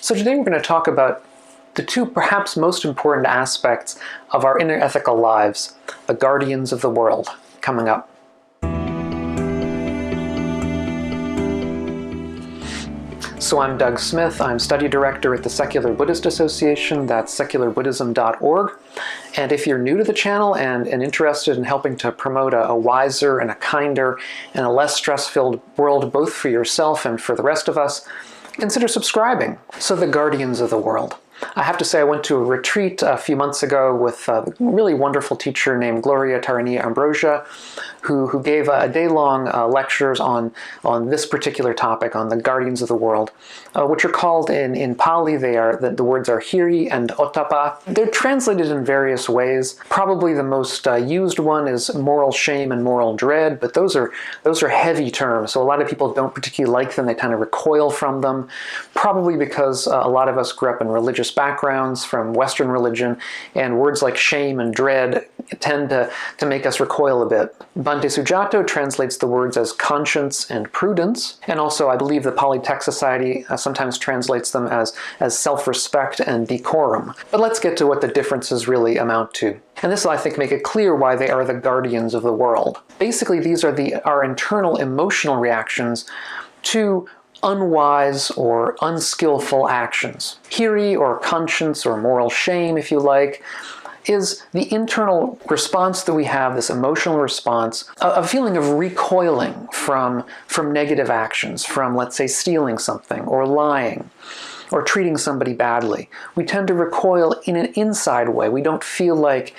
So today we're going to talk about the two perhaps most important aspects of our inner ethical lives, the guardians of the world, coming up. So I'm Doug Smith. I'm study director at the Secular Buddhist Association. That's secularbuddhism.org. And if you're new to the channel and interested in helping to promote a wiser and a kinder and a less stress-filled world, both for yourself and for the rest of us, consider subscribing. So the guardians of the world. I have to say I went to a retreat a few months ago with a really wonderful teacher named Gloria Tarania Ambrosia, who gave a day-long lectures on this particular topic, on the guardians of the world, which are called in Pali, the words are hiri and ottappa. They're translated in various ways. Probably the most used one is moral shame and moral dread, but those are heavy terms, so a lot of people don't particularly like them. They kind of recoil from them, probably because a lot of us grew up in religious backgrounds from Western religion, and words like shame and dread tend to make us recoil a bit. Bhante Sujato translates the words as conscience and prudence, and also I believe the Pali Text Society sometimes translates them as self-respect and decorum. But let's get to what the differences really amount to. And this will, I think, make it clear why they are the guardians of the world. Basically, these are our internal emotional reactions to unwise or unskillful actions. Hiri, or conscience, or moral shame, if you like, is the internal response that we have, this emotional response, a feeling of recoiling from negative actions, from, let's say, stealing something, or lying, or treating somebody badly. We tend to recoil in an inside way. We don't feel like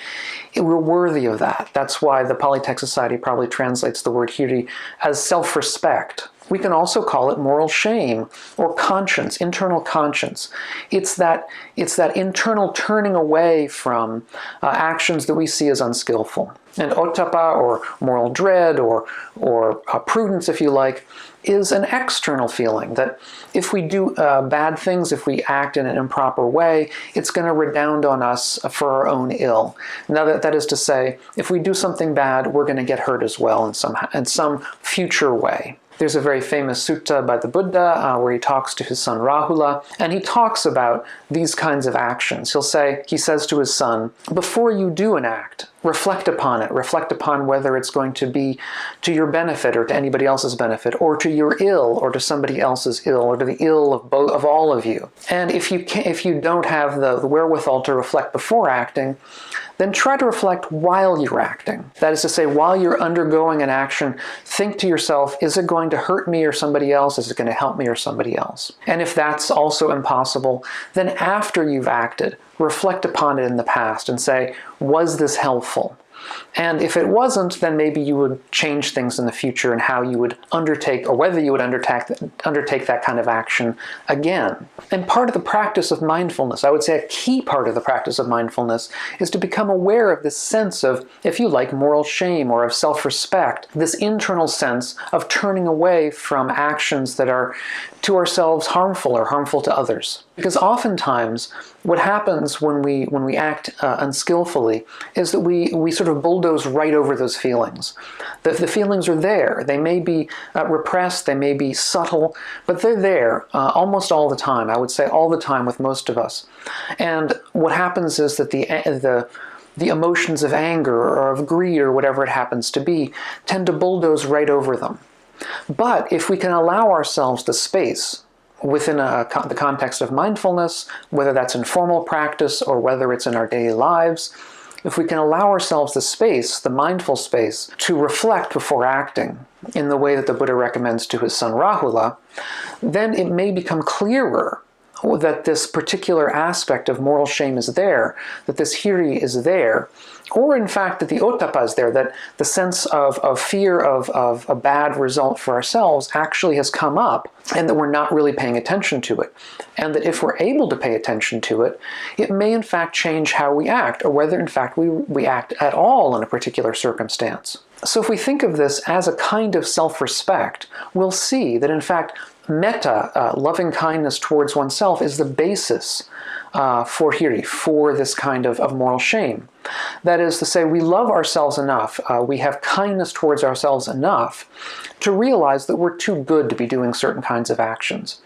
we're worthy of that. That's why the Pali Text Society probably translates the word hiri as self-respect. We can also call it moral shame or conscience, internal conscience. It's that internal turning away from actions that we see as unskillful. And ottappa, or moral dread, or prudence, if you like, is an external feeling that if we do bad things, if we act in an improper way, it's going to redound on us for our own ill. Now that is to say, if we do something bad, we're going to get hurt as well in some future way. There's a very famous sutta by the Buddha where he talks to his son Rahula, and he talks about these kinds of actions. He says to his son, before you do an act, reflect upon it. Reflect upon whether it's going to be to your benefit or to anybody else's benefit, or to your ill or to somebody else's ill, or to the ill of all of you. And if you don't have the wherewithal to reflect before acting, then try to reflect while you're acting. That is to say, while you're undergoing an action, think to yourself, is it going to hurt me or somebody else? Is it going to help me or somebody else? And if that's also impossible, then after you've acted, reflect upon it in the past and say, was this helpful? And if it wasn't, then maybe you would change things in the future and how you would undertake, or whether you would undertake that kind of action again. And part of the practice of mindfulness, I would say a key part of the practice of mindfulness, is to become aware of this sense of, if you like, moral shame or of self-respect, this internal sense of turning away from actions that are to ourselves harmful or harmful to others. Because oftentimes what happens when we act unskillfully is that we sort of bulldoze right over those feelings. The feelings are there. They may be repressed, they may be subtle, but they're there almost all the time. I would say all the time with most of us. And what happens is that the emotions of anger or of greed or whatever it happens to be tend to bulldoze right over them. But if we can allow ourselves the space within the context of mindfulness, whether that's in formal practice or whether it's in our daily lives, if we can allow ourselves the space, the mindful space, to reflect before acting in the way that the Buddha recommends to his son Rahula, then it may become clearer that this particular aspect of moral shame is there, that this hiri is there, or in fact that the ottappa is there, that the sense of fear of a bad result for ourselves actually has come up, and that we're not really paying attention to it. And that if we're able to pay attention to it, it may in fact change how we act, or whether in fact we act at all in a particular circumstance. So if we think of this as a kind of self-respect, we'll see that in fact metta, loving kindness towards oneself, is the basis for hiri, for this kind of moral shame. That is to say, we love ourselves enough, we have kindness towards ourselves enough to realize that we're too good to be doing certain kinds of actions.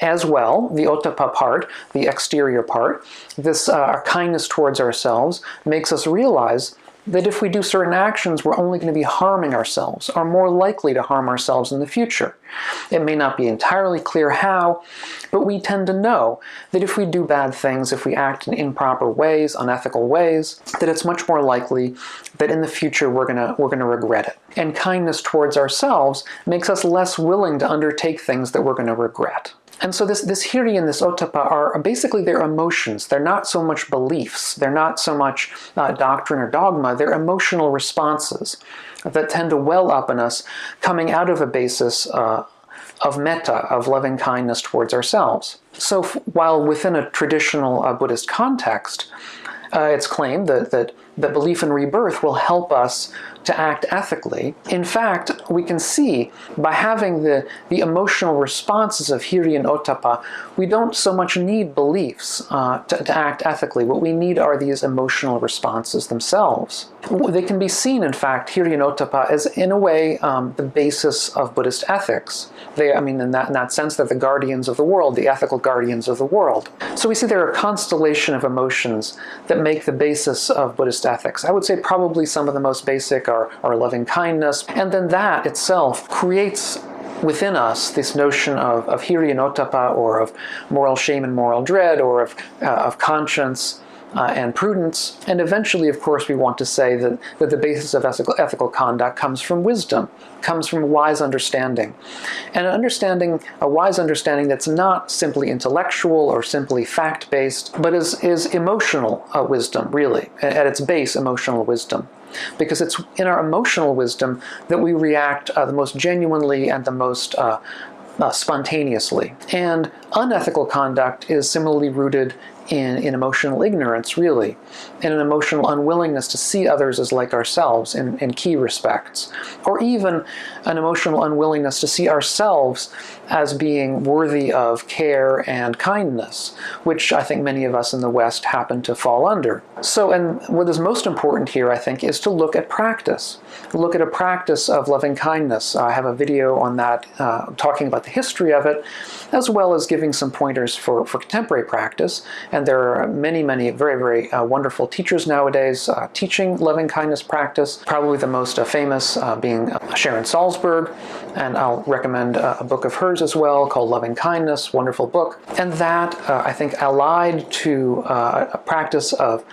As well, the ottappa part, the exterior part, this our kindness towards ourselves makes us realize that if we do certain actions, we're only going to be harming ourselves, or more likely to harm ourselves in the future. It may not be entirely clear how, but we tend to know that if we do bad things, if we act in improper ways, unethical ways, that it's much more likely that in the future we're gonna regret it. And kindness towards ourselves makes us less willing to undertake things that we're going to regret. And so this hiri and this ottappa are basically their emotions. They're not so much beliefs. They're not so much doctrine or dogma. They're emotional responses that tend to well up in us, coming out of a basis of metta, of loving kindness towards ourselves. So while within a traditional Buddhist context, it's claimed that belief in rebirth will help us to act ethically. In fact, we can see by having the emotional responses of hiri and ottappa, we don't so much need beliefs to act ethically. What we need are these emotional responses themselves. They can be seen, in fact, hiri and ottappa as, in a way, the basis of Buddhist ethics. In that sense, they're the guardians of the world, the ethical guardians of the world. So we see there are a constellation of emotions that make the basis of Buddhist ethics. I would say probably some of the most basic are loving kindness, and then that itself creates within us this notion of hiri and ottappa, or of moral shame and moral dread, or of conscience and prudence. And eventually, of course, we want to say that the basis of ethical conduct comes from wisdom, comes from wise understanding. And a wise understanding that's not simply intellectual or simply fact-based, but is emotional wisdom, really, at its base, emotional wisdom. Because it's in our emotional wisdom that we react the most genuinely and the most spontaneously. And unethical conduct is similarly rooted in emotional ignorance, really, in an emotional unwillingness to see others as like ourselves in key respects, or even an emotional unwillingness to see ourselves as being worthy of care and kindness, which I think many of us in the West happen to fall under. So, and what is most important here, I think, is to look at practice. Look at a practice of loving kindness. I have a video on that talking about the history of it, as well as giving some pointers for contemporary practice. And there are many, many very, very wonderful teachers nowadays teaching loving kindness practice, probably the most famous being Sharon Salzberg, and I'll recommend a book of hers as well called Loving Kindness, wonderful book. And that, I think, allied to a practice of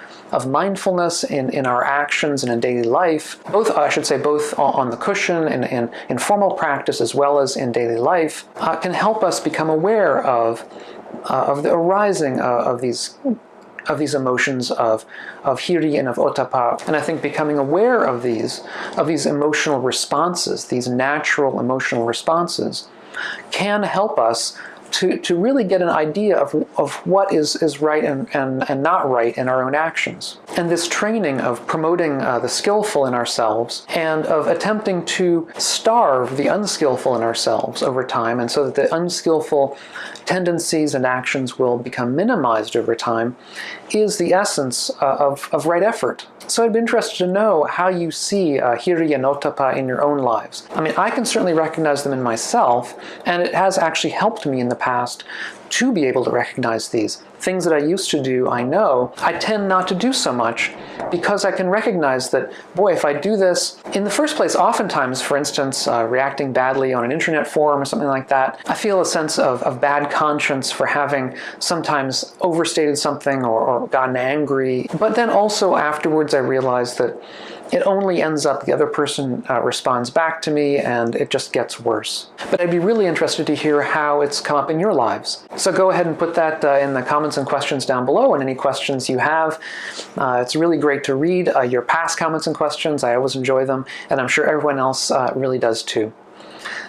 mindfulness in our actions and in daily life, both, I should say, both on the cushion and in formal practice as well as in daily life, can help us become aware of the arising of these emotions of hiri and of ottappa. And I think becoming aware of these emotional responses, these natural emotional responses, can help us to really get an idea of what is right and not right in our own actions. And this training of promoting the skillful in ourselves and of attempting to starve the unskillful in ourselves over time, and so that the unskillful tendencies and actions will become minimized over time, is the essence of right effort. So I'd be interested to know how you see hiri and ottappa in your own lives. I mean, I can certainly recognize them in myself, and it has actually helped me in the past to be able to recognize these. Things that I used to do, I know, I tend not to do so much because I can recognize that, boy, if I do this, in the first place, oftentimes, for instance, reacting badly on an internet forum or something like that, I feel a sense of bad conscience for having sometimes overstated something or gotten angry. But then also afterwards I realize that it only ends up the other person responds back to me and it just gets worse. But I'd be really interested to hear how it's come up in your lives. So go ahead and put that in the comments and questions down below, and any questions you have. It's really great to read your past comments and questions. I always enjoy them, and I'm sure everyone else really does too.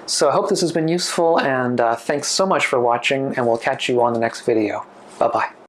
So I hope this has been useful, and thanks so much for watching, and we'll catch you on the next video. Bye-bye.